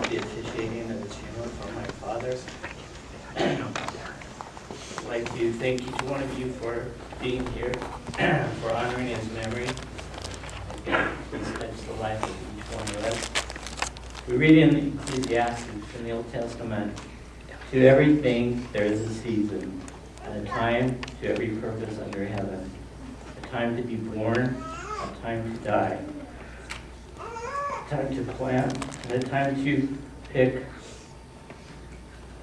the officiating of the funeral for my father. I'd like to thank each one of you for being here, for honoring his memory. He's touched the life of each one of us. We read in Ecclesiastes in the Old Testament, to everything there is a season, and a time to every purpose under heaven, a time to be born, a time to die, a time to plant, and a time to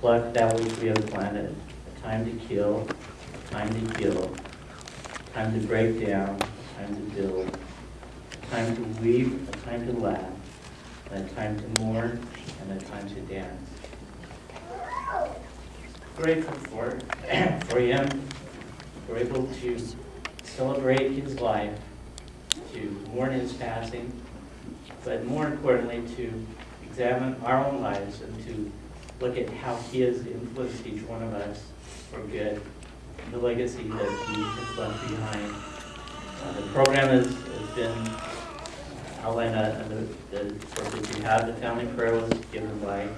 pluck that which we have planted, a time to kill, a time to heal, a time to break down, a time to build, a time to weep, a time to laugh, and a time to mourn, and a time to dance. Grateful for him. We're able to celebrate his life, to mourn his passing, but more importantly to examine our own lives and to look at how he has influenced each one of us for good, the legacy that he has left behind. The program has been outlined on the purpose you have. The family prayer was given by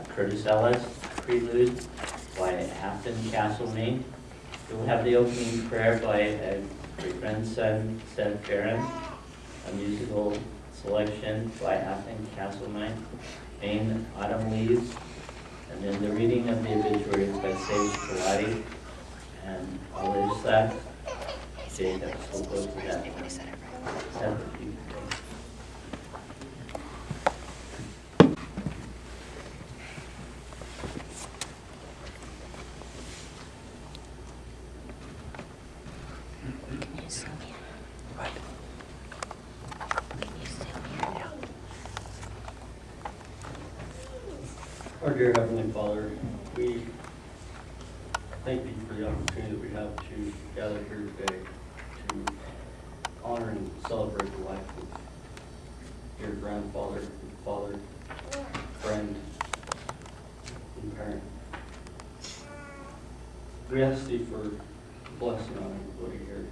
Curtis Ellis, prelude by Afton Castlemaine. We'll have the opening prayer by a great grandson, Seth Farron, a musical selection by Afton Castlemaine, Maine Autumn Leaves, and then the reading of the obituaries by Sage Pilati and Alyssa. Jacob, we'll go to that one. Our dear Heavenly Father, we thank you for the opportunity that we have to gather here today to honor and celebrate the life of your grandfather, father, friend, and parent. We ask thee for blessing on everybody here,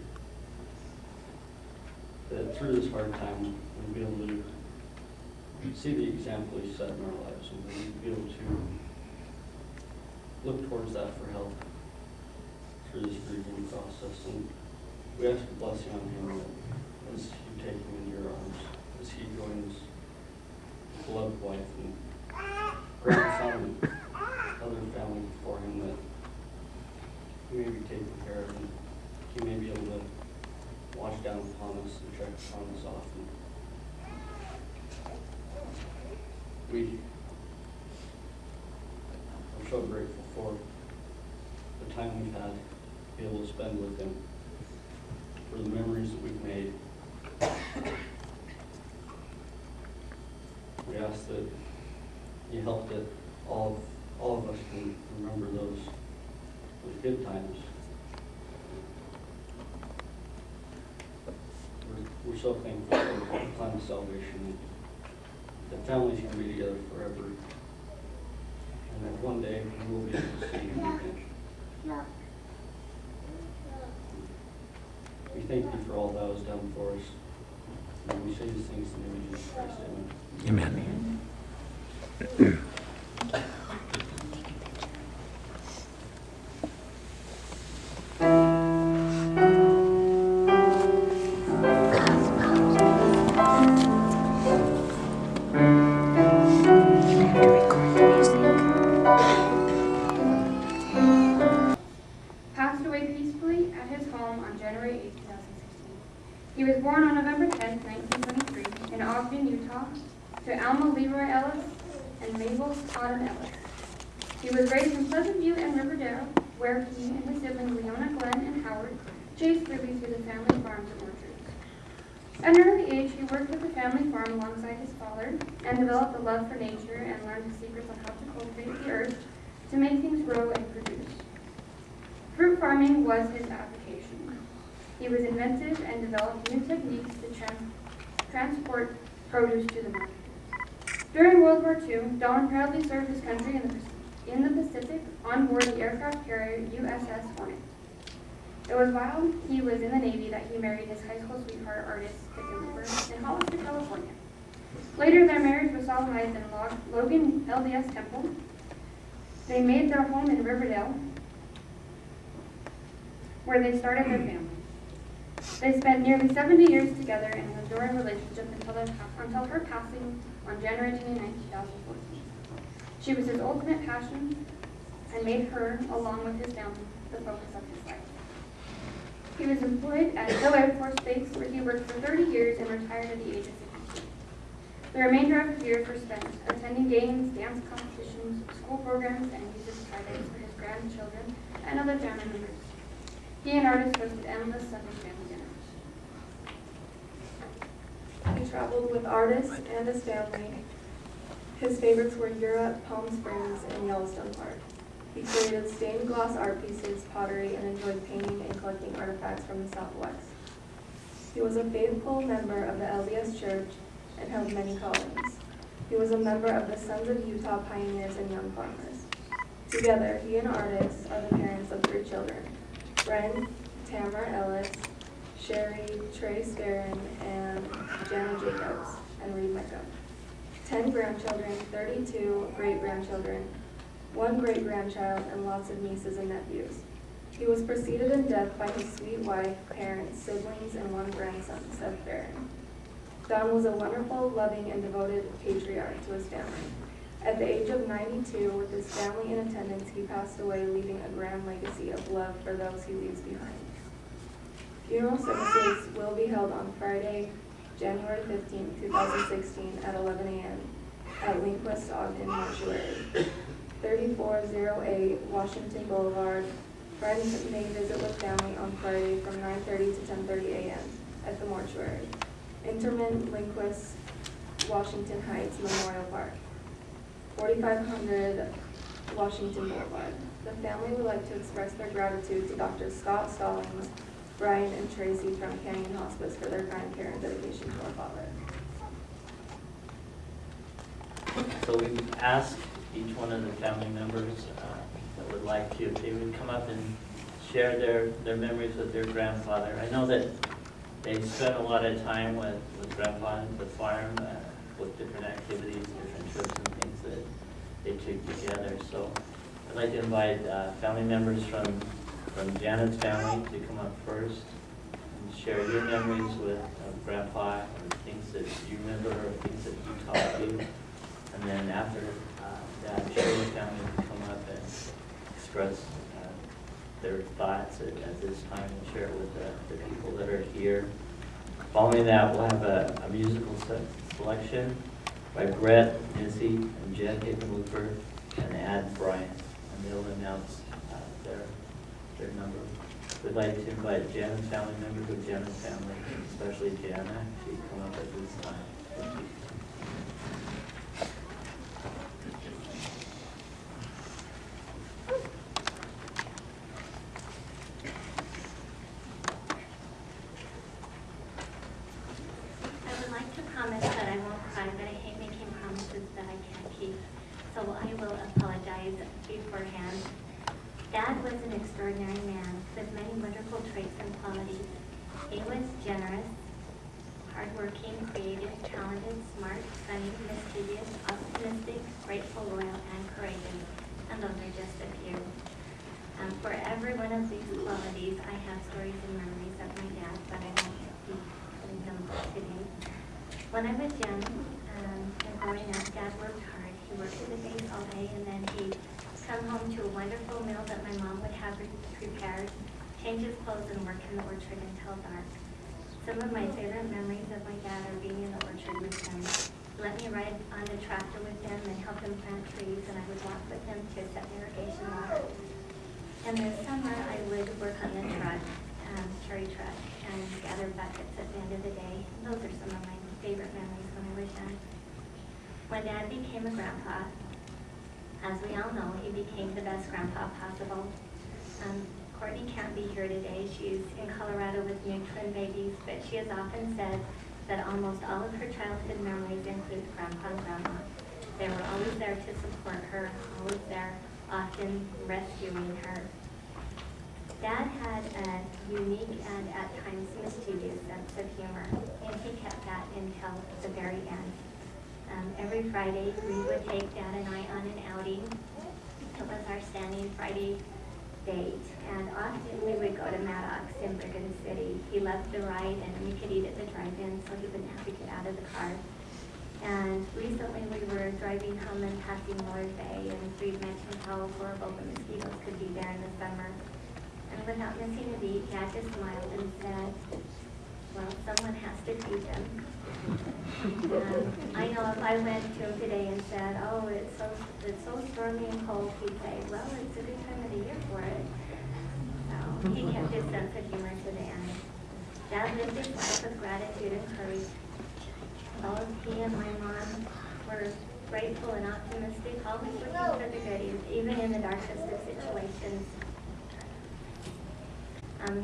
that through this hard time we'll be able to see the example he set in our lives, and we'll be able to look towards that for help through this grieving process. And we ask a blessing on him as you take him in your arms, as he joins his beloved wife and grandson and other family before him, that he may be taken care of and he may be able to watch down upon us and check upon us often. We are so grateful for the time we've had to be able to spend with him, for the memories that we've made. We ask that you help that all of us can remember those good times. We're so thankful for the plan of salvation. The families can be together forever, and that one day we will be able to see him again. We thank you for all that was done for us, and we say these things in the name of Jesus Christ. Amen. Amen. Passed away peacefully at his home on January 8, 2016. He was born on November 10, 1923, in Ogden, Utah, to Alma Leroy Ellis and Mabel Autumn Ellis. He was raised in Pleasant View and Riverdale, where he and his siblings Leona, Glenn, and Howard chased lilies through the family farms and orchards. At an early age, he worked at the family farm alongside his father and developed a love for nature and learned the secrets on how to cultivate the earth to make things grow and produce. Fruit farming was his application. He was inventive and developed new techniques to transport produce to the market. During World War II, Don proudly served his country in the Pacific on board the aircraft carrier USS Hornet. It was while he was in the Navy that he married his high school sweetheart, artist Kitten Weaver, in Hollister, California. Later, their marriage was solemnized in Logan LDS Temple. They made their home in Riverdale, where they started their family. They spent nearly 70 years together in an adoring relationship until her passing on January 29, 2014. She was his ultimate passion and made her, along with his family, the focus of his life. He was employed at Hill Air Force Base, where he worked for 30 years and retired at the age of 52. The remainder of his years were spent attending games, dance competitions, school programs, and music recitals for his grandchildren and other family members. He and artists hosted endless Sunday family dinners. He traveled with artists and his family. His favorites were Europe, Palm Springs, and Yellowstone Park. He created stained glass art pieces, pottery, and enjoyed painting and collecting artifacts from the Southwest. He was a faithful member of the LDS Church and held many callings. He was a member of the Sons of Utah Pioneers and Young Farmers. Together, he and artists are the parents of 3 children: Bren, Tamara Ellis, Sherry, Trace Barron, and Jana Jacobs, and Reed Mecca. 10 grandchildren, 32 great-grandchildren, 1 great-grandchild, and lots of nieces and nephews. He was preceded in death by his sweet wife, parents, siblings, and 1 grandson, Seth Barron. Don was a wonderful, loving, and devoted patriarch to his family. At the age of 92, with his family in attendance, he passed away, leaving a grand legacy of love for those he leaves behind. Funeral services will be held on Friday, January 15, 2016 at 11 a.m. at Lindquist Ogden Mortuary, 3408 Washington Boulevard. Friends may visit with family on Friday from 9:30 to 10:30 a.m. at the mortuary. Interment, Lindquist, Washington Heights Memorial Park, 4500 Washington Boulevard. The family would like to express their gratitude to Dr. Scott Stallings, Brian, and Tracy from Canyon Hospice for their kind care and dedication to our father. So we've asked each one of the family members that would like to, if they would come up and share their memories with their grandfather. I know that they spent a lot of time with Grandpa at the farm, with different activities, different trips and things that they took together. So I'd like to invite family members from Janet's family to come up first and share your memories with Grandpa and things that you remember or things that he taught you. And then after that, Sherry's family will come up and express their thoughts at this time and share it with the people that are here. Following that, we'll have a musical selection by Brett, Missy, and Jen Hickenlooper, and Ad Bryant, and they'll announce their number. We'd like to invite Janet's family members of Janet's family, especially Jana, to come up at this time. Thank you. Beforehand. Dad was an extraordinary man with many wonderful traits and qualities. He was generous, hardworking, creative, talented, smart, funny, mischievous, optimistic, grateful, loyal, and courageous. And those are just a few. For every one of these qualities, I have stories and memories of my dad, but I won't be telling them today. When I was young and growing up, Dad worked hard. He worked in the base all day, and then he'd come home to a wonderful meal that my mom would have prepared, change his clothes, and work in the orchard until dark. Some of my favorite memories of my dad are being in the orchard with him. Let me ride on the tractor with him and help him plant trees, and I would walk with him to set irrigation water. In the summer, I would work on the truck, cherry truck, and gather buckets at the end of the day. Those are some of my favorite memories when I was young. When Dad became a grandpa, as we all know, he became the best grandpa possible. Courtney can't be here today. She's in Colorado with new twin babies, but she has often said that almost all of her childhood memories include Grandpa and Grandma. They were always there to support her, always there, often rescuing her. Dad had a unique and at times mischievous sense of humor, and he kept that until the very end. Every Friday, we would take Dad and I on an outing. It was our standing Friday date, and often we would go to Maddox in Brigham City. He loved to ride, and we could eat at the drive-in, so he wouldn't have to get out of the car. And recently we were driving home and passing Millard Bay, and Reed mentioned how horrible the mosquitoes could be there in the summer. And without missing a beat, Dad just smiled and said, well, someone has to feed them. I know if I went to him today and said, oh, it's so stormy and cold, he'd say, well, it's a good time of the year for it. So he kept his sense of humor to the end. Dad lived his life with gratitude and courage. Both he and my mom were grateful and optimistic, always looking for the good, even in the darkest of situations.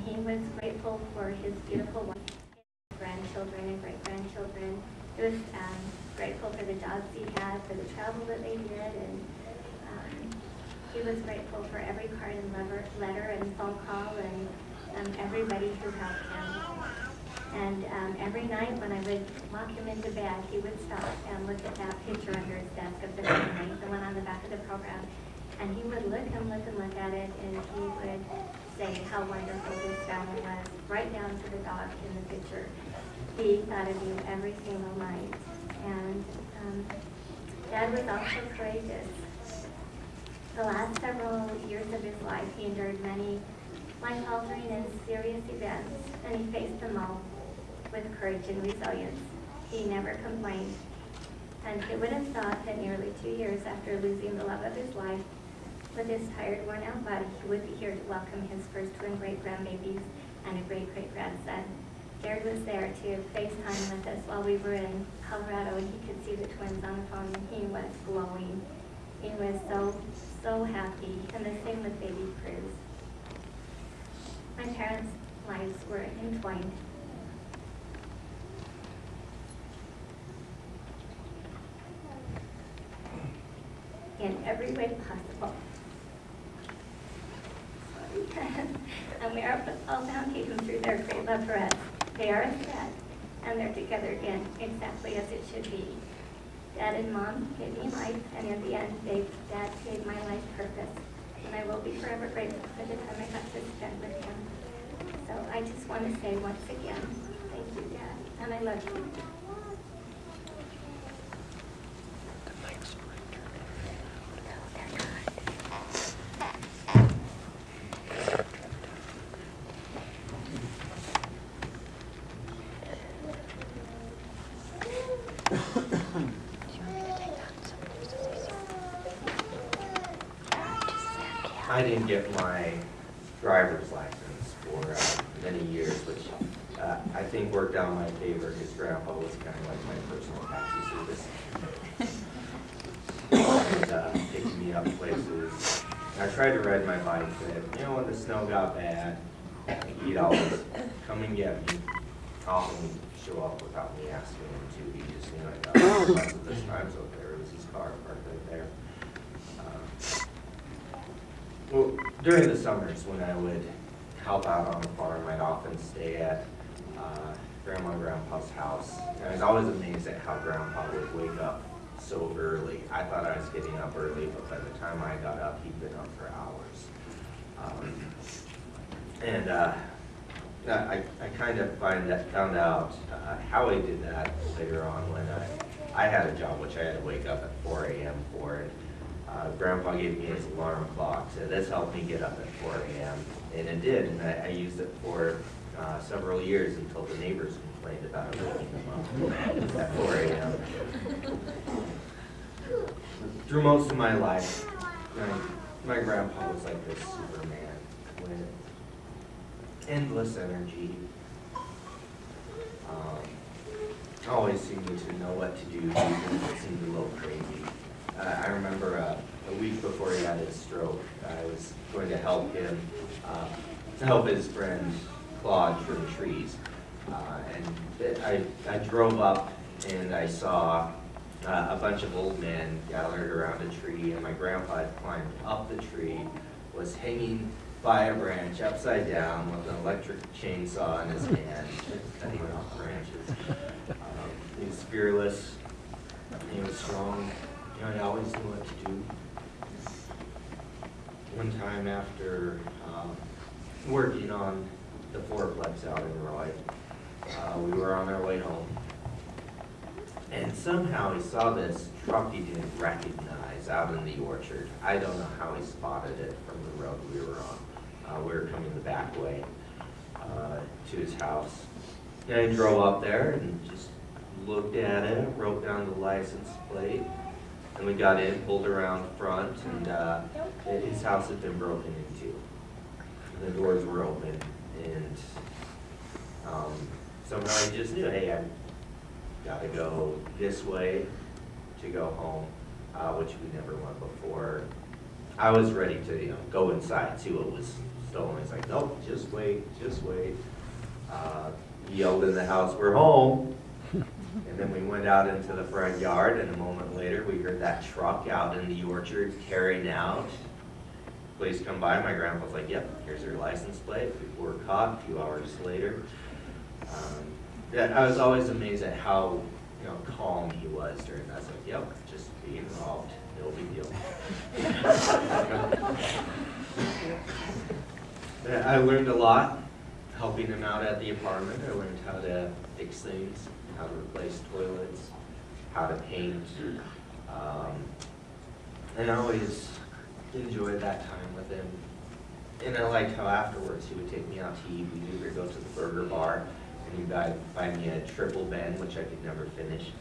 He was grateful for his beautiful wife, grandchildren and great-grandchildren. He was grateful for the jobs he had, for the travel that they did, and he was grateful for every card and letter and phone call and everybody who helped him. And every night when I would lock him into bed, he would stop and look at that picture under his desk of the family, the one on the back of the program. And he would look and look and look at it, and he would say how wonderful this family was, right down to the dog in the picture. He thought of you every single night. And Dad was also courageous. The last several years of his life, he endured many life-altering and serious events, and he faced them all with courage and resilience. He never complained. And who would have thought that nearly 2 years after losing the love of his life, with his tired, worn-out body, he would be here to welcome his first twin great-grandbabies and a great-great-grandson. Jared was there to FaceTime with us while we were in Colorado, and he could see the twins on the phone, and he was glowing. He was so happy, and the same with baby Cruz. My parents' lives were entwined. In every way possible. And we are all bound to them through their great love for us. They are a thread, and they're together again, exactly as it should be. Dad and Mom gave me life, and in the end, Dad gave my life purpose. And I will be forever grateful for the time I got to spend with him. So I just want to say once again, thank you, Dad, and I love you. I didn't get my driver's license for many years, which I think worked out in my favor because Grandpa was kind of like my personal taxi service. And, picking me up places. And I tried to ride my bike, but when the snow got bad, he'd always come and get me. Often show up without me asking him to. He just, most of this time's over there. It was his car parked right there. Well, during the summers when I would help out on the farm, I'd often stay at Grandma and Grandpa's house. And I was always amazed at how Grandpa would wake up so early. I thought I was getting up early, but by the time I got up, he'd been up for hours. I kind of found out how he did that later on when I had a job which I had to wake up at 4 a.m. for. And Grandpa gave me his alarm clock, so this helped me get up at 4 a.m. And it did, and I used it for several years until the neighbors complained about it waking them up at 4 a.m. Through most of my life, my grandpa was like this Superman with endless energy. Always seemed to know what to do, even if it seemed a little crazy. I remember a week before he had his stroke, I was going to help him, help his friend Claude trim trees. And I drove up and I saw a bunch of old men gathered around a tree, and my grandpa had climbed up the tree, was hanging by a branch upside down with an electric chainsaw in his hand, cutting off branches. He was fearless. He working on the fourplex out in Roy. We were on our way home, and somehow he saw this truck he didn't recognize out in the orchard. I don't know how he spotted it from the road we were on. We were coming the back way to his house. And I drove up there and just looked at it, wrote down the license plate, and we got in, pulled around front, and his house had been broken into. The doors were open, and somehow I just knew, hey, I gotta go this way to go home, which we never went before. I was ready to, go inside, see what was stolen. He's like, nope, just wait, just wait. He yelled in the house, we're home. And then we went out into the front yard, and a moment later, we heard that truck out in the orchard carrying out. Police come by, my grandpa's like, yep, here's your license plate. We were caught a few hours later. I was always amazed at how calm he was during that. I was like, yep, just be involved, no big deal. I learned a lot helping him out at the apartment. I learned how to fix things, how to replace toilets, how to paint. And I always enjoyed that time with him. And I liked how afterwards he would take me out to eat. We'd either go to the burger bar and he'd buy me a triple bend, which I could never finish,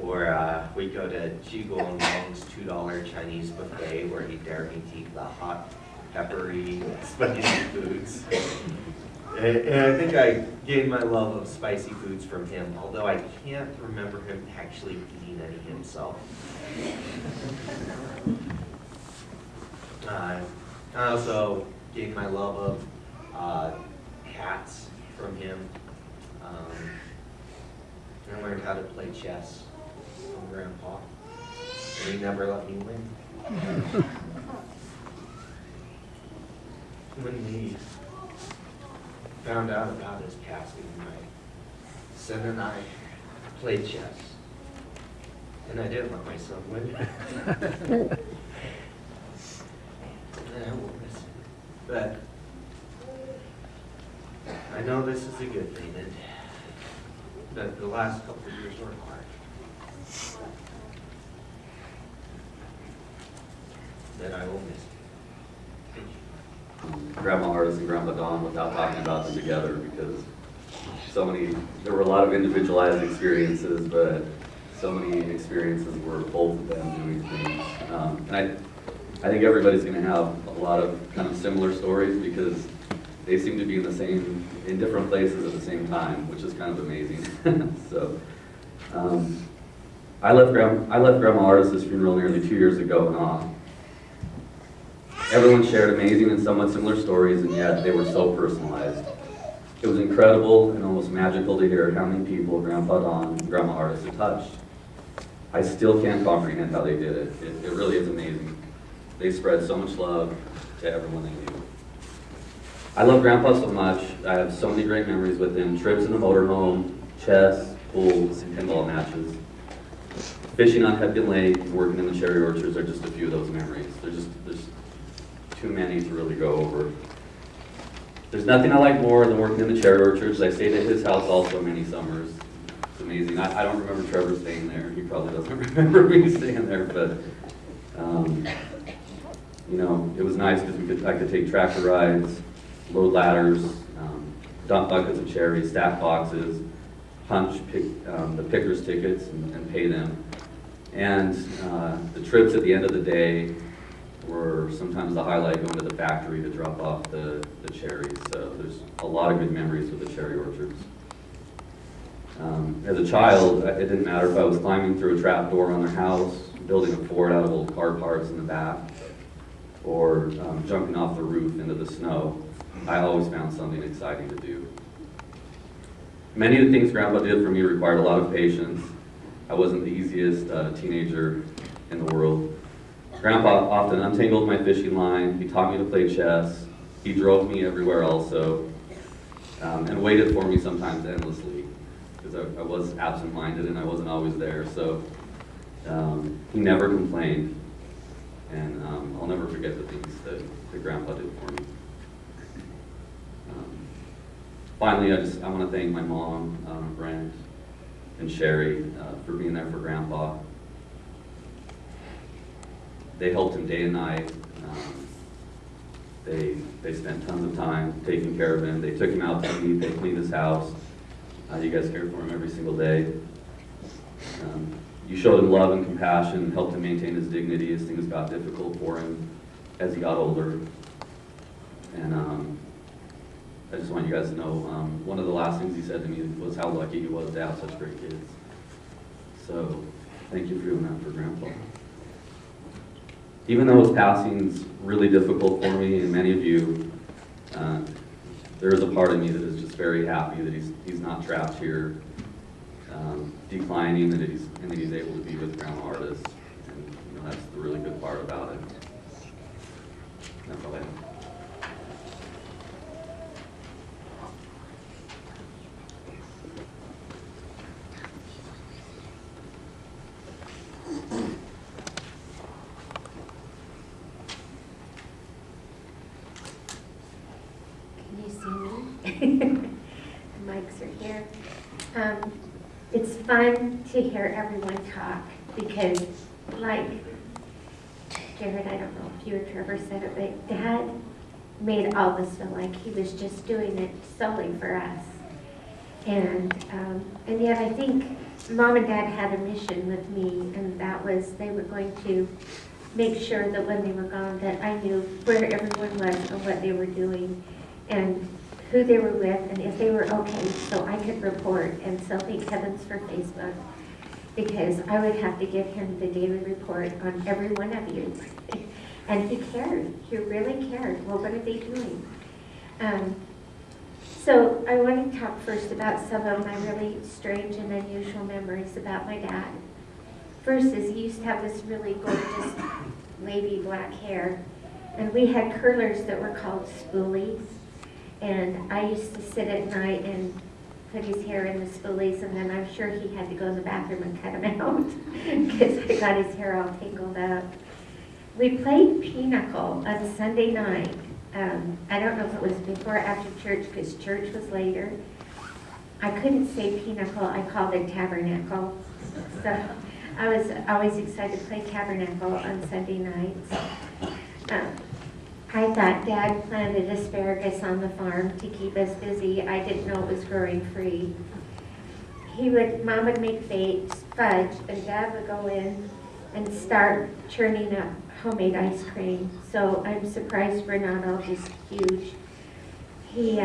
or we'd go to Jigo and Wong's $2 Chinese buffet where he'd dare me to eat the hot, peppery, spicy foods. And I think I gained my love of spicy foods from him, although I can't remember him actually eating any himself. I also gained my love of cats from him. I learned how to play chess from Grandpa, and he never let me win. When we found out about his passing, my son and I played chess, and I didn't let my son win. And I will miss him. But I know this is a good thing, and that the last couple of years were hard. That I will miss him. Thank you. Grandma Artis and Grandpa Don, without talking about them together, because there were a lot of individualized experiences, but so many experiences were both of them doing things. And I think everybody's going to have a lot of kind of similar stories because they seem to be in different places at the same time, which is kind of amazing. So, I left Grandma Artis' funeral nearly 2 years ago in awe. Everyone shared amazing and somewhat similar stories, and yet they were so personalized. It was incredible and almost magical to hear how many people Grandpa Don and Grandma Artis had touched. I still can't comprehend how they did it. It really is amazing. They spread so much love to everyone they knew. I love Grandpa so much. I have so many great memories with him. Trips in the motorhome, chess, pools, and pinball matches. Fishing on Hepkin Lake and working in the cherry orchards are just a few of those memories. There's too many to really go over. There's nothing I like more than working in the cherry orchards. I stayed at his house also many summers. It's amazing. I don't remember Trevor staying there. He probably doesn't remember me staying there, but it was nice because I could take tractor rides, load ladders, dump buckets of cherries, stack boxes, punch the picker's tickets and pay them. And the trips at the end of the day were sometimes the highlight, going to the factory to drop off the cherries. So there's a lot of good memories with the cherry orchards. As a child, it didn't matter if I was climbing through a trap door on their house, building a fort out of old car parts in the back, or jumping off the roof into the snow. I always found something exciting to do. Many of the things Grandpa did for me required a lot of patience. I wasn't the easiest teenager in the world. Grandpa often untangled my fishing line. He taught me to play chess. He drove me everywhere also, and waited for me sometimes endlessly, because I was absent-minded and I wasn't always there. So he never complained, and I'll never forget the things that Grandpa did for me. Finally, I want to thank my mom, Brent, and Sherry for being there for Grandpa. They helped him day and night. They spent tons of time taking care of him. They took him out to eat. They cleaned his house. You guys cared for him every single day. You showed him love and compassion, helped him maintain his dignity as things got difficult for him as he got older. And I just want you guys to know, one of the last things he said to me was how lucky he was to have such great kids. So thank you for doing that for Grandpa. Even though his passing's really difficult for me and many of you, there is a part of me that is just very happy that he's not trapped here, declining, and that he's able to be with Grandma Artis. And you know, that's the really good part about it. That's all I have. Can you see me? The mics are here. It's fun to hear everyone talk because, like Jared, I don't know if you or Trevor said it, but Dad made all of us feel like he was just doing it solely for us. And yet I think Mom and Dad had a mission with me, and that was they were going to make sure that when they were gone that I knew where everyone was and what they were doing and who they were with and if they were okay, so I could report. And so thank heavens for Facebook, because I would have to give him the daily report on every one of you. And he cared. He really cared. Well, what are they doing? So I want to talk first about some of my really strange and unusual memories about my dad. First is he used to have this really gorgeous wavy black hair, and we had curlers that were called spoolies. And I used to sit at night and put his hair in the spoolies, and then I'm sure he had to go in the bathroom and cut him out because I got his hair all tangled up. We played pinochle on Sunday night. I don't know if it was before or after church because church was later. I couldn't say pinochle, I called it tabernacle. So I was always excited to play tabernacle on Sunday nights. I thought Dad planted asparagus on the farm to keep us busy. I didn't know it was growing free. Mom would make fudge, and Dad would go in and start churning up homemade ice cream. So I'm surprised we're not all just huge. He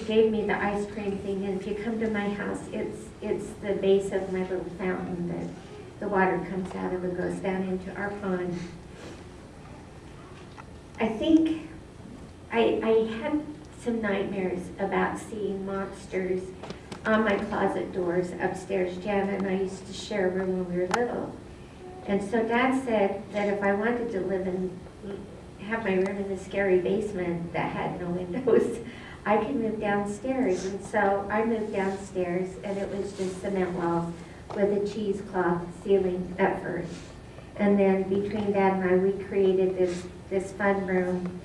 gave me the ice cream thing, and if you come to my house, it's the base of my little fountain that the water comes out of and goes down into our pond. I think I had some nightmares about seeing monsters on my closet doors upstairs. Jan and I used to share a room when we were little. And so Dad said that if I wanted to have my room in the scary basement that had no windows, I could move downstairs. And so I moved downstairs, and it was just cement walls with a cheesecloth ceiling at first. And then between Dad and I, we created this fun room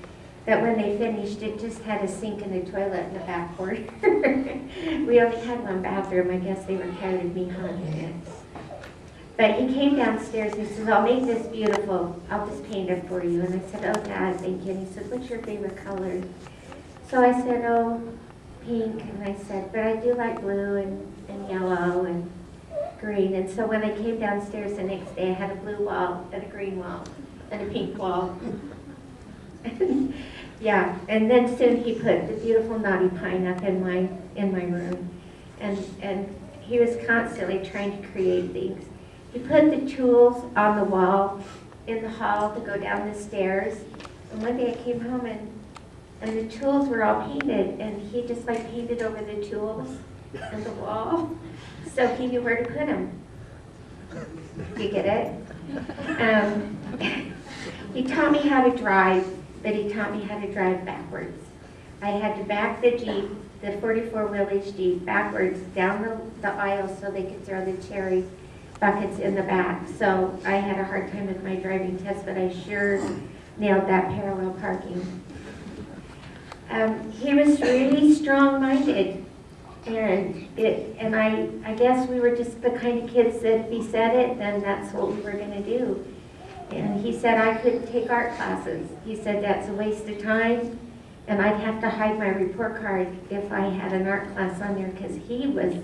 that when they finished, it just had a sink and a toilet in the back corner. We only had one bathroom. I guess they were tired of me haunting it. But he came downstairs and he says, I'll make this beautiful. I'll just paint it for you. And I said, oh, Dad, thank you. And he said, what's your favorite color? So I said, oh, pink. And I said, but I do like blue and yellow and green. And so when I came downstairs the next day, I had a blue wall and a green wall and a pink wall. Yeah, and then soon he put the beautiful knotty pine up in my room. And he was constantly trying to create things. He put the tools on the wall in the hall to go down the stairs. And one day I came home and the tools were all painted, and he just like painted over the tools and the wall, so he knew where to put them. You get it? He taught me how to drive, but he taught me how to drive backwards. I had to back the Jeep, the 44 wheelage Jeep, backwards down the aisle so they could throw the cherry buckets in the back. So I had a hard time with my driving test, but I sure nailed that parallel parking. He was really strong-minded, and I guess we were just the kind of kids that if he said it, then that's what we were gonna do. And he said I couldn't take art classes. He said that's a waste of time, and I'd have to hide my report card if I had an art class on there, because he was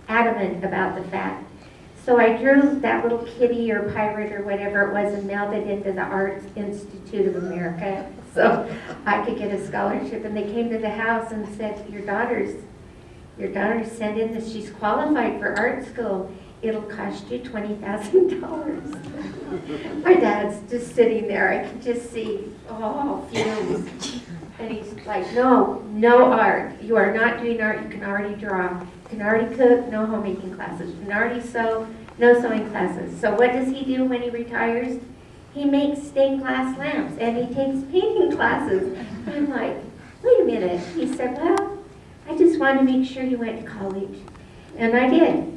adamant about the fact. So I drew that little kitty or pirate or whatever it was and mailed it into the Art Institute of America so I could get a scholarship. And they came to the house and said, your daughter's sent in that she's qualified for art school. It'll cost you $20,000. My dad's just sitting there. I can just see, fumes. And he's like, no art. You are not doing art. You can already draw. You can already cook. No homemaking classes. You can already sew. No sewing classes. So what does he do when he retires? He makes stained glass lamps and he takes painting classes. I'm like, wait a minute. He said, well, I just wanted to make sure you went to college. And I did.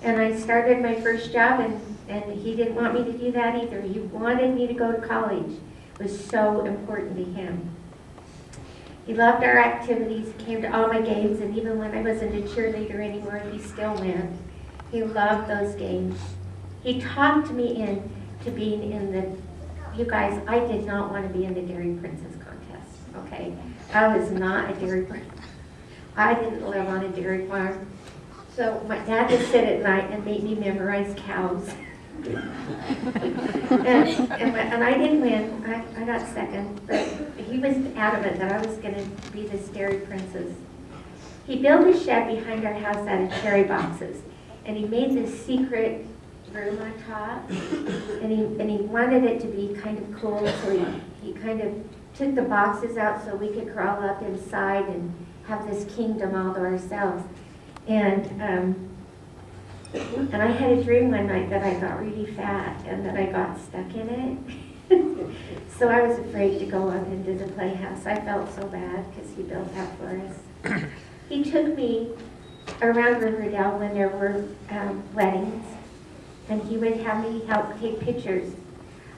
And I started my first job, and he didn't want me to do that either. He wanted me to go to college. It was so important to him. He loved our activities, came to all my games, and even when I wasn't a cheerleader anymore, he still went. He loved those games. He talked me into being in the, you guys, I did not want to be in the Dairy Princess contest, okay? I was not a dairy princess. I didn't live on a dairy farm. So my dad would sit at night and make me memorize cows. and I didn't win. I got second, but he was adamant that I was going to be this dairy princess. He built a shed behind our house out of cherry boxes, and he made this secret room on top, and he wanted it to be kind of cool, so he kind of took the boxes out so we could crawl up inside and have this kingdom all to ourselves. And I had a dream one night that I got really fat and that I got stuck in it. So I was afraid to go up into the playhouse. I felt so bad because he built that for us. He took me around Riverdale when there were weddings, and he would have me help take pictures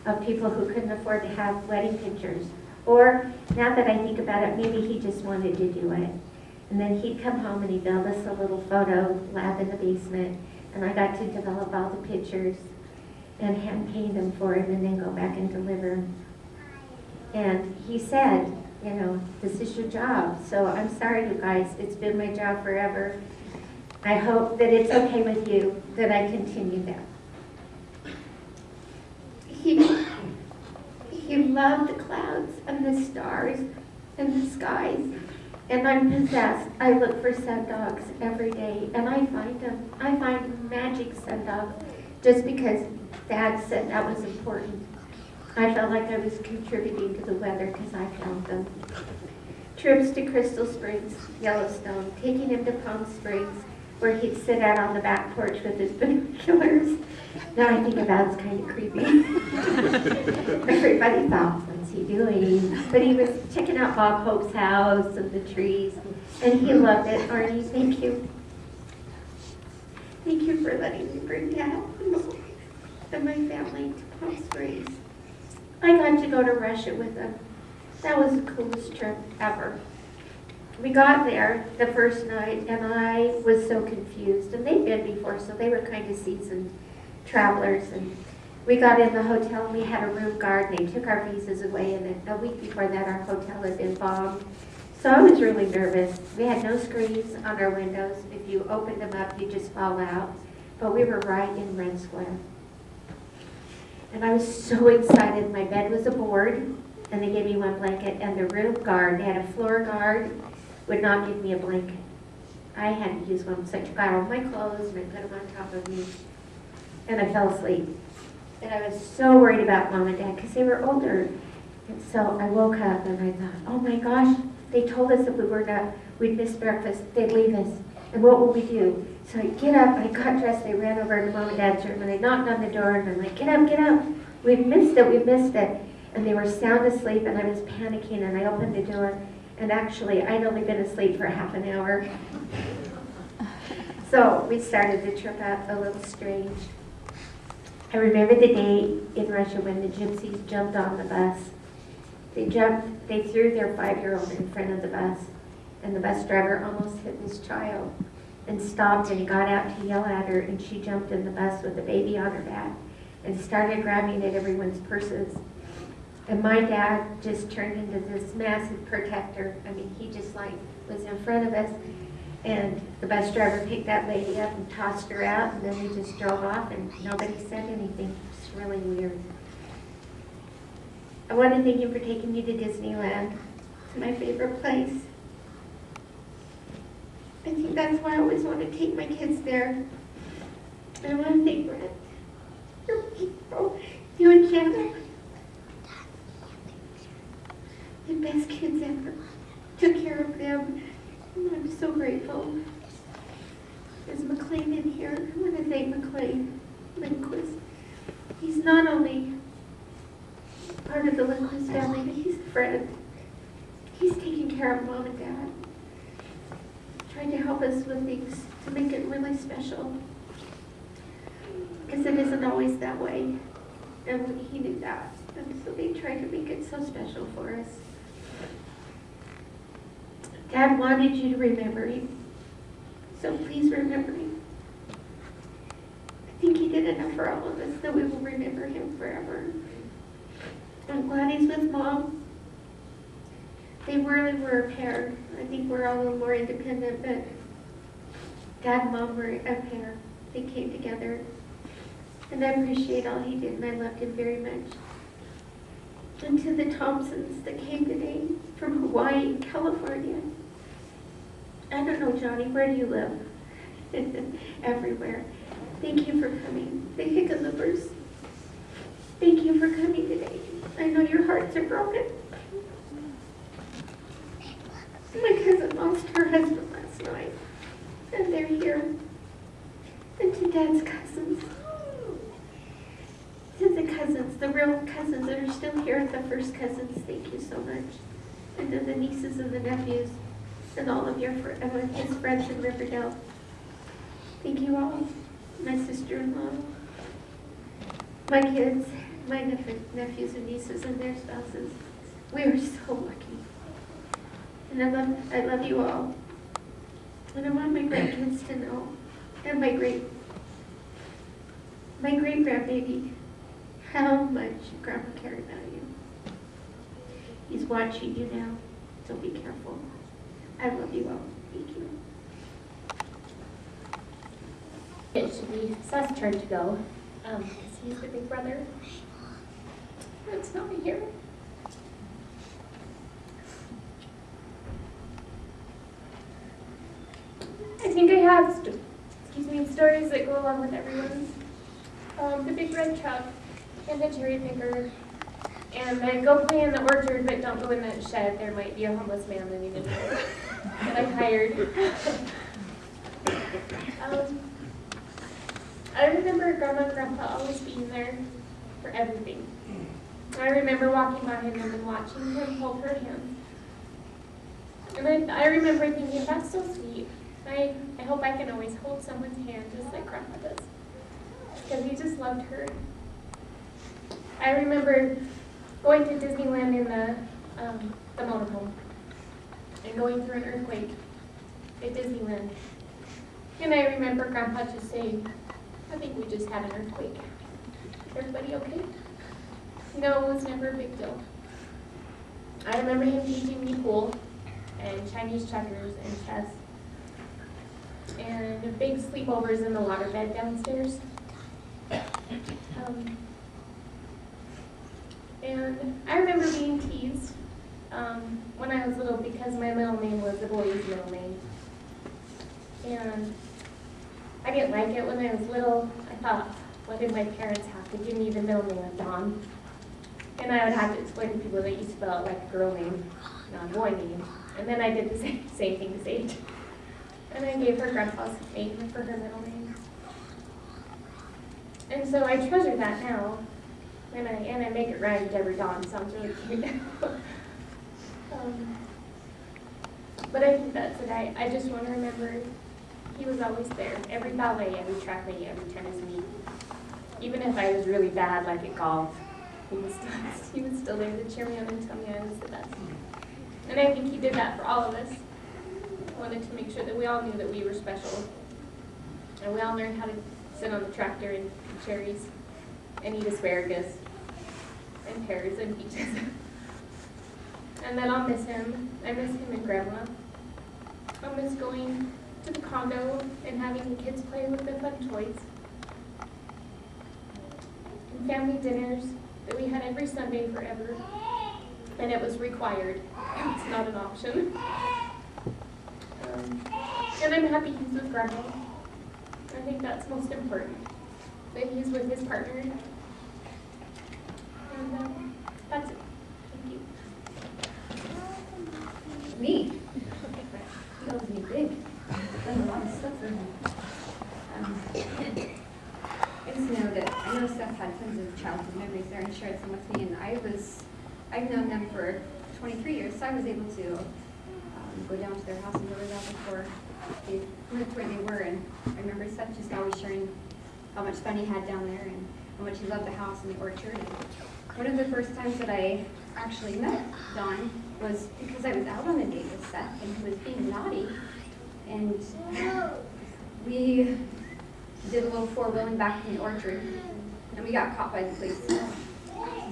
of people who couldn't afford to have wedding pictures. Or, now that I think about it, maybe he just wanted to do it. And then he'd come home and he'd build us a little photo lab in the basement, and I got to develop all the pictures and hand paint them for him and then go back and deliver them. And he said, you know, this is your job. So I'm sorry, you guys, it's been my job forever. I hope that it's okay with you that I continue that. He loved the clouds and the stars and the skies. And I'm possessed. I look for sun dogs every day, and I find them. I find magic sun dogs just because Dad said that was important. I felt like I was contributing to the weather because I found them. Trips to Crystal Springs, Yellowstone, taking him to Palm Springs, where he'd sit out on the back porch with his binoculars. Now I think about it's kind of creepy. Everybody thought, what's he doing? But he was checking out Bob Hope's house and the trees, and he loved it. Arnie, thank you. Thank you for letting me bring Dad and my family to Palm Springs. I got to go to Russia with them. That was the coolest trip ever. We got there the first night, and I was so confused. And they'd been before, so they were kind of seasoned travelers. And we got in the hotel, and we had a room guard, and they took our visas away. And then a week before that, our hotel had been bombed. So I was really nervous. We had no screens on our windows. If you opened them up, you just fall out. But we were right in Red Square. And I was so excited. My bed was a board, and they gave me one blanket. And the room guard, they had a floor guard, would not give me a blanket. I had to use one, so I took out all my clothes and I put them on top of me, and I fell asleep. And I was so worried about Mom and Dad because they were older. And so I woke up and I thought, oh my gosh, they told us if we'd miss breakfast, they'd leave us. And what will we do? So I get up, I got dressed, I ran over to Mom and Dad's room, and I knocked on the door, and I'm like, get up, get up. We've missed it, we've missed it. And they were sound asleep, and I was panicking, and I opened the door. And actually, I'd only been asleep for half an hour. So we started the trip out a little strange. I remember the day in Russia when the gypsies jumped on the bus. They threw their 5-year-old in front of the bus, and the bus driver almost hit this child and stopped and got out to yell at her, and she jumped in the bus with the baby on her back and started grabbing at everyone's purses. And my dad just turned into this massive protector. I mean, he just like was in front of us, and the bus driver picked that lady up and tossed her out, and then we just drove off and nobody said anything. It's really weird. I want to thank you for taking me to Disneyland. It's my favorite place. I think that's why I always want to take my kids there. And I want to thank Brett, your people, you and Janet. The best kids ever. Took care of them. And I'm so grateful. There's McLean in here. I want to thank McLean Lindquist. He's not only part of the Lindquist family, but he's a friend. He's taking care of Mom and Dad. Trying to help us with things to make it really special. Because it isn't always that way. And he knew that. And so they tried to make it so special for us. Dad wanted you to remember him. So please remember him. I think he did enough for all of us that we will remember him forever. I'm glad he's with Mom. They really were a pair. I think we're all a little more independent, but Dad and Mom were a pair. They came together. And I appreciate all he did, and I loved him very much. And to the Thompsons that came today from Hawaii and California. I don't know, Johnny, where do you live? Everywhere. Thank you for coming. The Hickenloopers. Thank you for coming today. I know your hearts are broken. My cousin lost her husband last night, and they're here. And to Dad's cousins. To the cousins, the real cousins that are still here, the first cousins, thank you so much. And to the nieces and the nephews, and all of his friends in Riverdale. Thank you all. My sister-in-law, my kids, my nephews and nieces and their spouses. We are so lucky. And I love you all. And I want my grandkids to know, and my great-grandbaby, how much Grandpa cared about you. He's watching you now, so be careful. I love you all. Thank you. It should be Seth's turn to go, because he's the big brother. It's not here. I think I have, stories that go along with everyone's. The big red truck, and the cherry picker, and then go play in the orchard, but don't go in that shed. There might be a homeless man living in there that I hired. I remember Grandma and Grandpa always being there for everything. I remember walking by him and watching him hold her hand. And I remember thinking, that's so sweet. I hope I can always hold someone's hand just like Grandpa does. Because he just loved her. I remember going to Disneyland in the motorhome and going through an earthquake at Disneyland. And I remember Grandpa just saying, I think we just had an earthquake. Everybody okay? No, it was never a big deal. I remember him teaching me pool and Chinese checkers and chess and big sleepovers in the waterbed downstairs. And I remember being teased when I was little because my middle name was a boy's middle name. And I didn't like it when I was little. I thought, what did my parents have to give me the middle name of Dawn? And I would have to explain to people that you spell it like a girl name, not a boy name. And then I did the same thing to Sage. And I gave her Grandpa's name for her middle name. And so I treasure that now. And I make it rhyme every dawn. Sounds really cute. But I think that's it. I just want to remember he was always there. Every ballet, every track meet, every tennis meet. Even if I was really bad, like at golf, he was still there to cheer me on and tell me I was the best. And I think he did that for all of us. Wanted to make sure that we all knew that we were special. And we all learned how to sit on the tractor and eat cherries and eat asparagus and pears and peaches. And then I'll miss him. I miss him and Grandma. I'll miss going to the condo and having the kids play with the fun toys. And family dinners that we had every Sunday forever. And it was required. It's not an option. And I'm happy he's with Grandma. I think that's most important. That he's with his partner. And that's it. Thank you. Me? He owes me big. Done a lot of stuff for him. I just know that, I know Seth had tons of childhood memories there and shared some with me, and I've known them for 23 years, so I was able to go down to their house and go there before they went where they were, and I remember Seth just always sharing how much fun he had down there and how much he loved the house and the orchard. And one of the first times that I actually met Don was because I was out on a date with Seth, and he was being naughty, and we did a little four-wheeling back in the orchard, and we got caught by the police.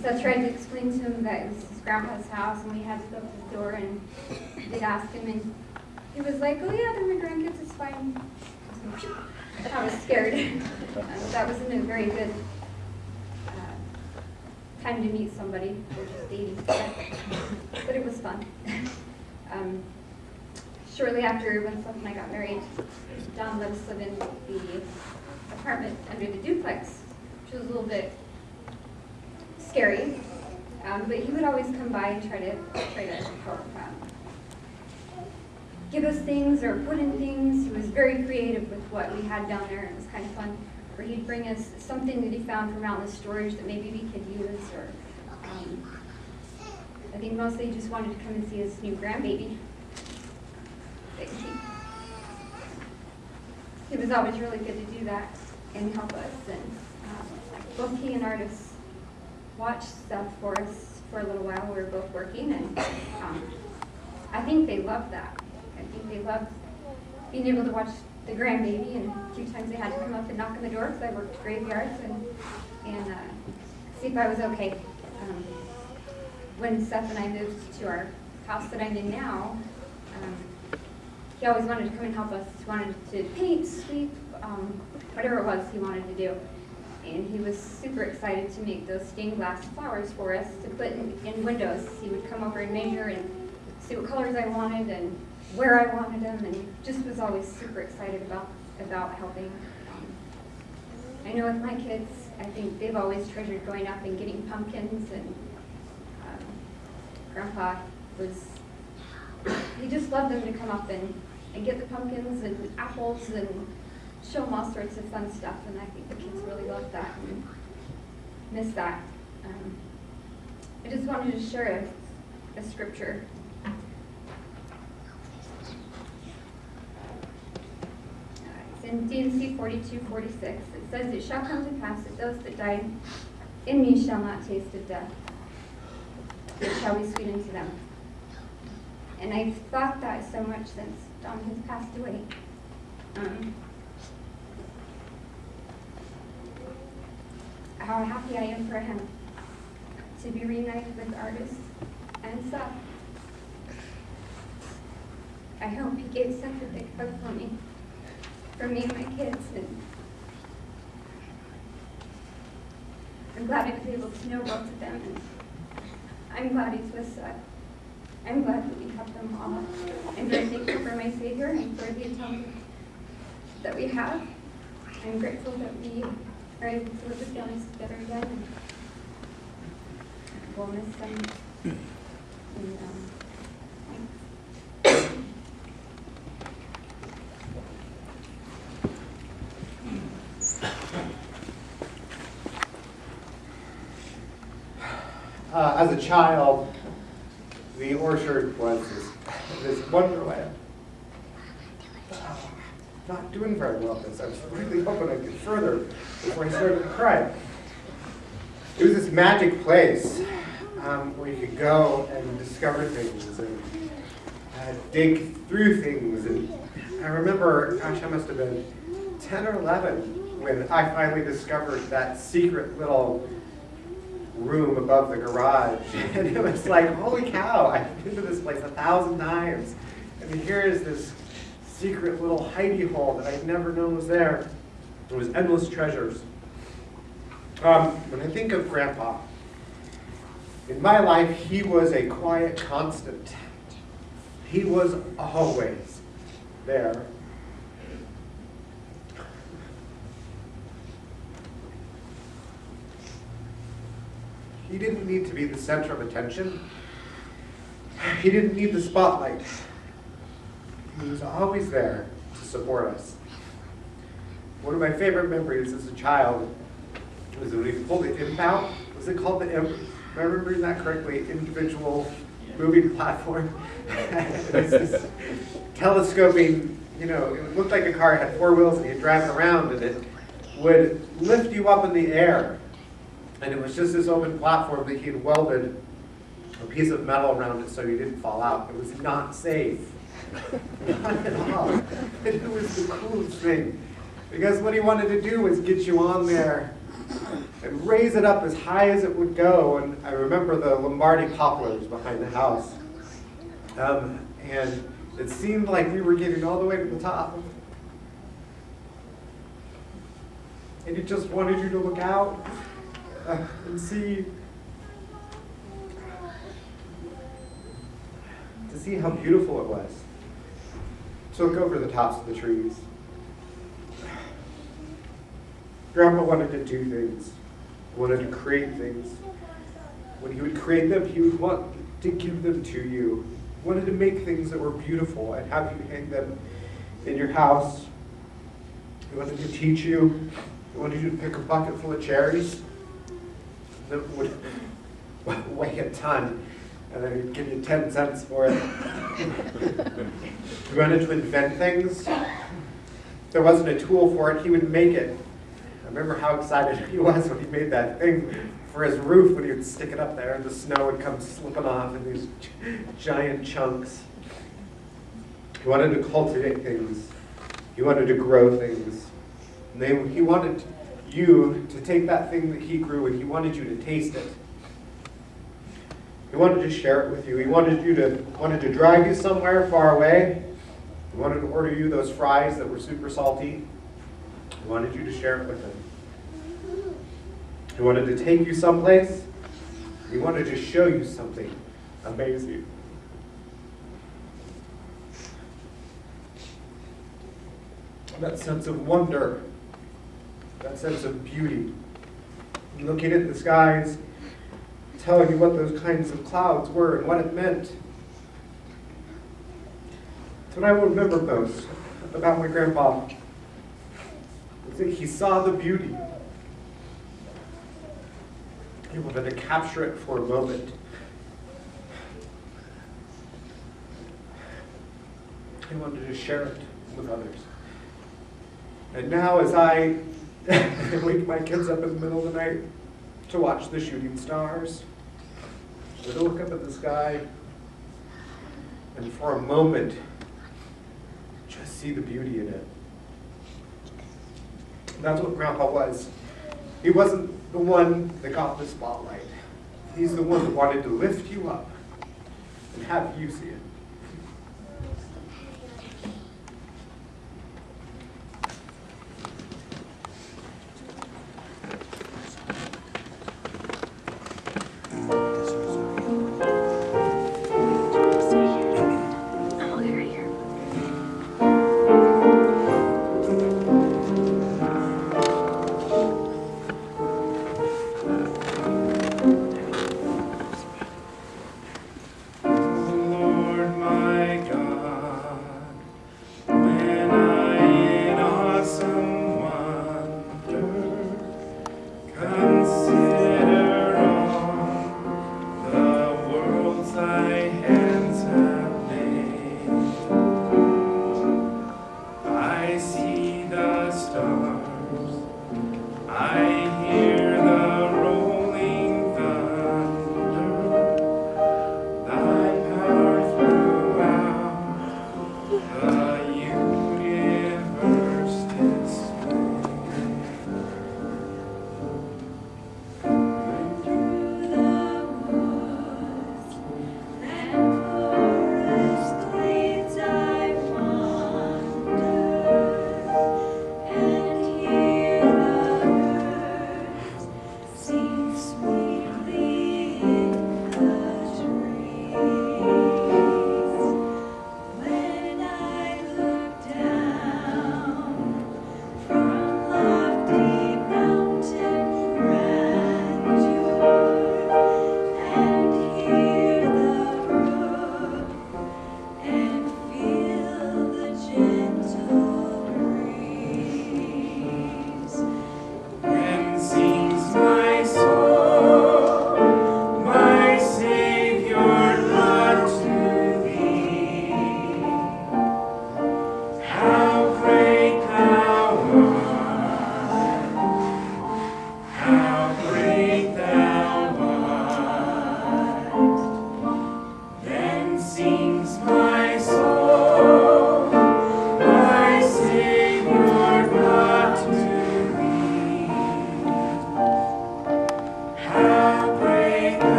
Seth tried to explain to him that it was his grandpa's house, and we had to go to the door, and they'd ask him, and he was like, "Oh yeah, they're my grandkids, it's fine." And I was scared. That wasn't a very good time to meet somebody. We're just dating, but it was fun. Shortly after, when Seth and I got married, Don let us live in the apartment under the duplex, which was a little bit scary, but he would always come by and try to help give us things or put in things. He was very creative with what we had down there, and it was kind of fun. Or he'd bring us something that he found from out in the storage that maybe we could use, or I think mostly he just wanted to come and see his new grandbaby. He was always really good to do that and help us, and both he and Artis watched stuff for us for a little while. We were both working, and I think they loved that. I think they loved being able to watch the grandbaby, and a few times they had to come up and knock on the door because I worked graveyards and see if I was okay. When Seth and I moved to our house that I'm in now, he always wanted to come and help us. He wanted to paint, sweep, whatever it was he wanted to do. And he was super excited to make those stained glass flowers for us to put in windows. He would come over and measure and see what colors I wanted and where I wanted them, and just was always super excited about helping. I know with my kids, I think they've always treasured going up and getting pumpkins, and Grandpa he just loved them to come up and get the pumpkins and apples and show them all sorts of fun stuff, and I think the kids really loved that and miss that. I just wanted to share a scripture. It's in D&C 42:46. It says, "It shall come to pass that those that die in me shall not taste of death. It shall be sweet unto them." And I've thought that so much since Don has passed away. How happy I am for him to be reunited with Artis and Seth. I hope he gave such a big hug for me and my kids, and I'm glad I was able to know both of them, and I'm glad he's with Seth. I'm glad that we have them all. I'm very thankful for my Savior and for the atonement that we have. I'm grateful that we are able to live with families together again. And we'll miss them. And, as a child, the orchard was this wonderland. Not doing very well at this. I was really hoping I'd get further before I started to cry. It was this magic place where you could go and discover things and dig through things. And I remember, gosh, I must have been 10 or 11 when I finally discovered that secret little room above the garage. And it was like, holy cow, I've been to this place 1,000 times. And here is this secret little hidey hole that I'd never known was there. It was endless treasures. When I think of Grandpa, in my life, he was a quiet constant. He was always there. He didn't need to be the center of attention. He didn't need the spotlight. He was always there to support us. One of my favorite memories as a child was when we pulled the imp out. Was it called the imp? Am I remembering that correctly? Individual moving platform. It was this telescoping, you know, it looked like a car, it had 4 wheels, and you'd drive it around, and it would lift you up in the air. And it was just this open platform that he had welded a piece of metal around it so you didn't fall out. It was not safe. Not at all. It was the coolest thing. Because what he wanted to do was get you on there and raise it up as high as it would go. And I remember the Lombardy poplars behind the house. And it seemed like we were getting all the way to the top. And he just wanted you to look out and see how beautiful it was. To look over the tops of the trees. Grandpa wanted to do things, wanted to create things. When he would create them, he would want to give them to you. He wanted to make things that were beautiful and have you hang them in your house. He wanted to teach you. He wanted you to pick a bucket full of cherries that would weigh a ton, and then he'd give you 10 cents for it. He wanted to invent things. If there wasn't a tool for it, he would make it. I remember how excited he was when he made that thing for his roof, when he would stick it up there and the snow would come slipping off in these giant chunks. He wanted to cultivate things. He wanted to grow things. And he wanted you to take that thing that he grew and he wanted you to taste it. He wanted to share it with you. He wanted to drive you somewhere far away. He wanted to order you those fries that were super salty. He wanted you to share it with him. He wanted to take you someplace. He wanted to show you something amazing. That sense of wonder, that sense of beauty. Looking at the skies, telling you what those kinds of clouds were and what it meant. That's what I will remember most about my grandpa. He saw the beauty. He wanted to capture it for a moment. He wanted to share it with others. And now as I wake my kids up in the middle of the night to watch the shooting stars, to look up at the sky, and for a moment, just see the beauty in it. That's what Grandpa was. He wasn't the one that got the spotlight. He's the one that wanted to lift you up and have you see it. I hear the rolling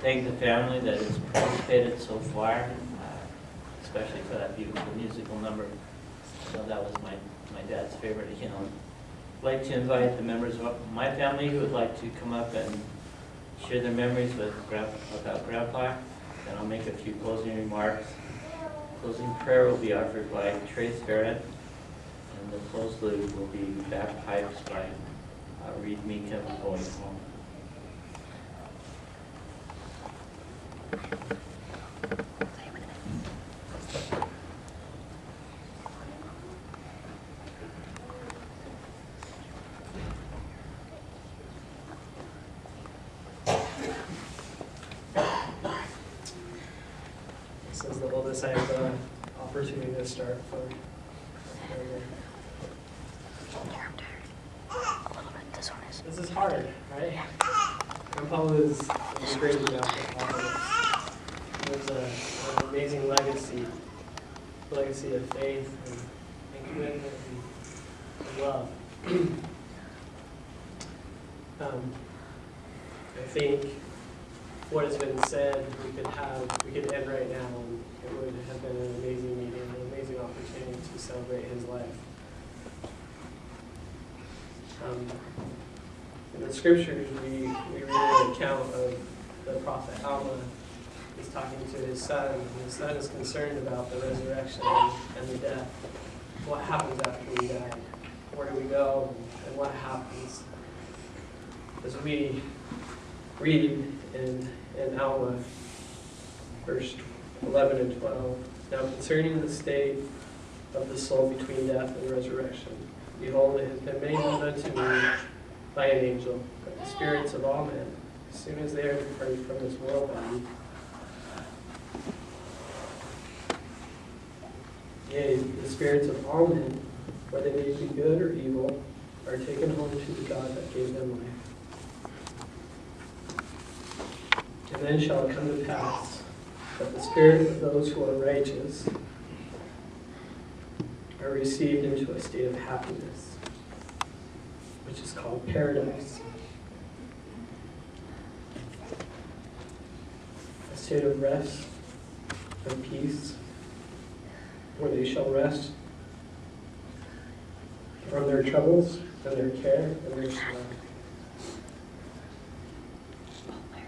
thank the family that has participated so far, especially for that beautiful musical number. So that was my dad's favorite, you know. I'd like to invite the members of my family who would like to come up and share their memories with about Grandpa, and I'll make a few closing remarks. Closing prayer will be offered by Trace Barrett, and the close loop will be bagpipes by Reed Meekum going home. This is the oldest I have the opportunity to start for. This is hard, right? Grandpa was a great example. It was an amazing legacy of faith and commitment and love. I think what has been said, we could end right now, and it would have been an amazing meeting, an amazing opportunity to celebrate his life. In the scriptures, we read an account of the prophet Alma. He's talking to his son, and his son is concerned about the resurrection and the death. What happens after we die? Where do we go? And what happens? As we read in Alma, verse 11 and 12, now concerning the state of the soul between death and resurrection, behold, it has been made known unto me by an angel, that the spirits of all men, as soon as they are departed from this world body, yea, the spirits of all men, whether they be good or evil, are taken home to the God that gave them life. And then shall it come to pass that the spirit of those who are righteous are received into a state of happiness, which is called paradise. A state of rest and peace, where they shall rest from their troubles and their care and their sorrow.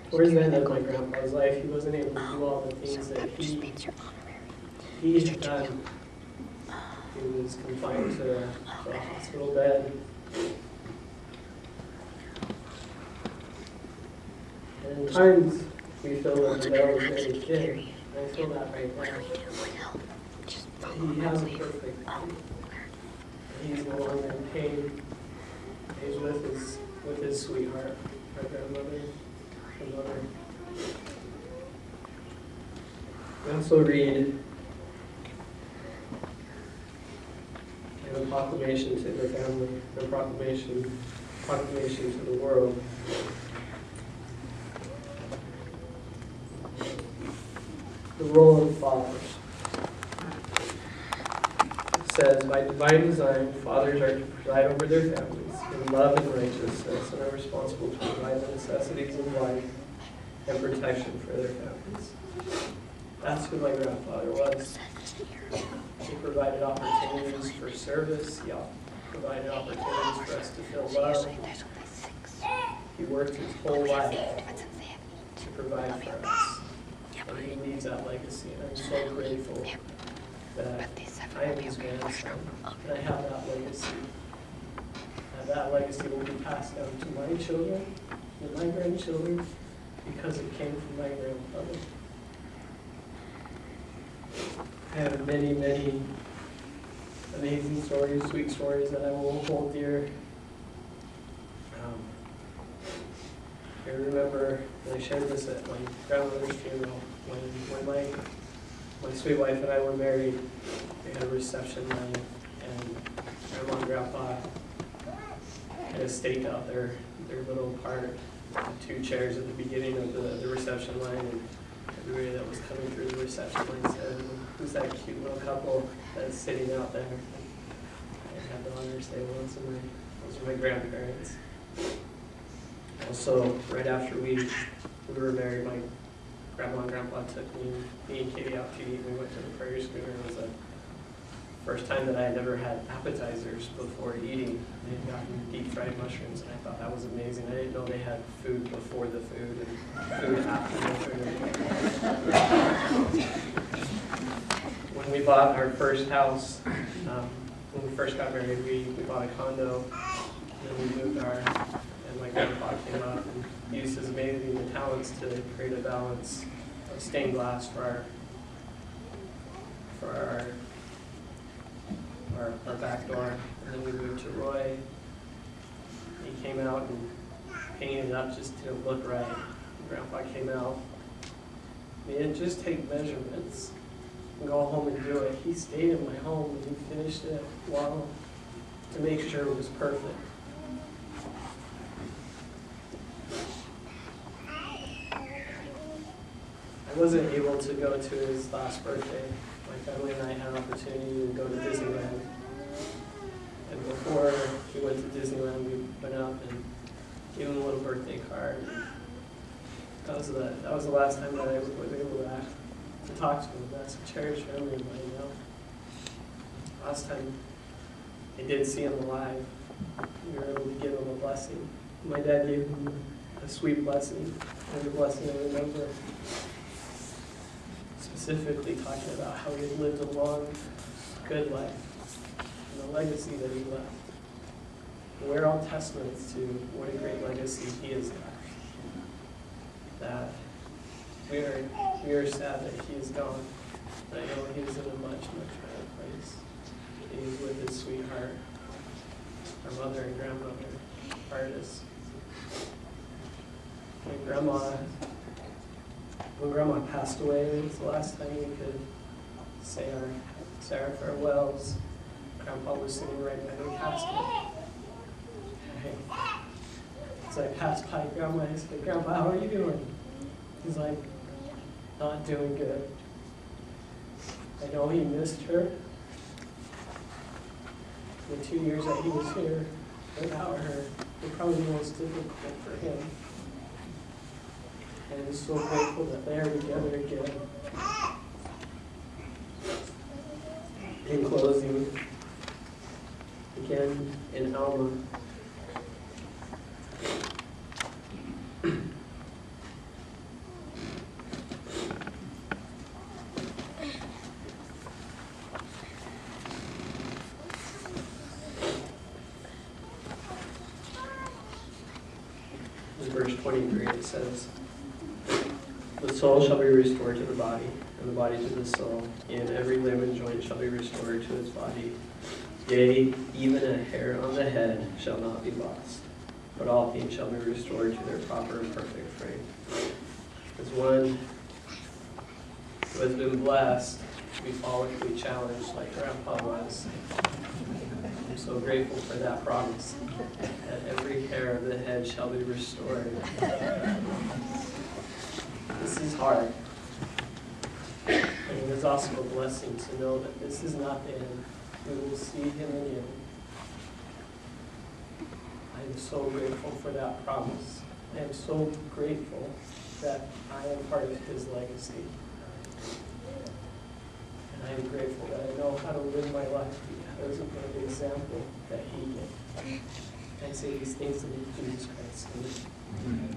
Towards the end of my grandpa's life, he wasn't able to do all the things that he had done. He was confined to a hospital bed. And in times, we feel that the veil is very thin. And I feel that right now. He has a perfect life. He's no longer in pain. He's with his sweetheart, my grandmother. Mother. We also read in a proclamation to the family, a proclamation to the world. The role of fathers. It says, by divine design, fathers are to preside over their families in love and righteousness, and are responsible to provide the necessities of life and protection for their families. That's who my grandfather was. He provided opportunities for service. He provided opportunities for us to feel love. He worked his whole life to provide for us. And he leaves that legacy, and I'm so grateful that I am his grandson, and I have that legacy. And that legacy will be passed down to my children and my grandchildren because it came from my grandfather. I have many, many amazing stories, sweet stories that I will hold dear. I remember, and I shared this at my grandmother's funeral, when my sweet wife and I were married. We had a reception night, and Grandma and Grandpa kind of staked out their little part, two chairs at the beginning of the reception line, and everybody that was coming through the reception line said, "Who's that cute little couple that's sitting out there?" I had the honor to say, well, those are my grandparents. Also, right after we were married, Grandma and Grandpa took me and Katie out to eat. We went to the Prairie Schooner. It was the first time that I had ever had appetizers before eating. They'd gotten deep fried mushrooms, and I thought that was amazing. I didn't know they had food before the food and food after the food. When we bought our first house, when we first got married, we bought a condo, and then we moved and my grandpa came up and used his amazing talents to create a balance of stained glass for our back door. And then we moved to Roy. He came out and painted it up, just didn't look right. Grandpa came out. He didn't just take measurements and go home and do it. He stayed in my home and he finished it to make sure it was perfect. I wasn't able to go to his last birthday. My family and I had an opportunity to go to Disneyland. And before we went to Disneyland, we went up and gave him a little birthday card. That was the last time that I was able to talk to him. That's a cherished memory of mine, you know. Last time I did see him alive, we were able to give him a blessing. My dad gave him a sweet blessing, and a blessing I remember. Specifically talking about how he lived a long, good life, and the legacy that he left. And we're all testaments to what a great legacy he has left. That we are sad that he is gone, but I know he is in a much, much better place. He is with his sweetheart, our mother and grandmother, artists. When Grandma passed away, it was the last time we could say our farewells. Grandpa was sitting right by the casket. As I passed by Grandma, I said, "Grandpa, how are you doing?" He's like, "Not doing good." I know he missed her. The 2 years that he was here without her were probably the most difficult for him. And I'm so grateful that they are together again. In closing, again, in Alma, in verse 23 it says, "The soul shall be restored to the body, and the body to the soul, and every limb and joint shall be restored to its body. Yea, even a hair on the head shall not be lost, but all things shall be restored to their proper and perfect frame." As one who has been blessed to be follically challenged like Grandpa was, I'm so grateful for that promise, that every hair of the head shall be restored. This is hard, and it is also a blessing to know that this is not the end. We will see him again. I am so grateful for that promise. I am so grateful that I am part of his legacy. And I am grateful that I know how to live my life because of the example that he gave. I say these things in Jesus Christ. Amen.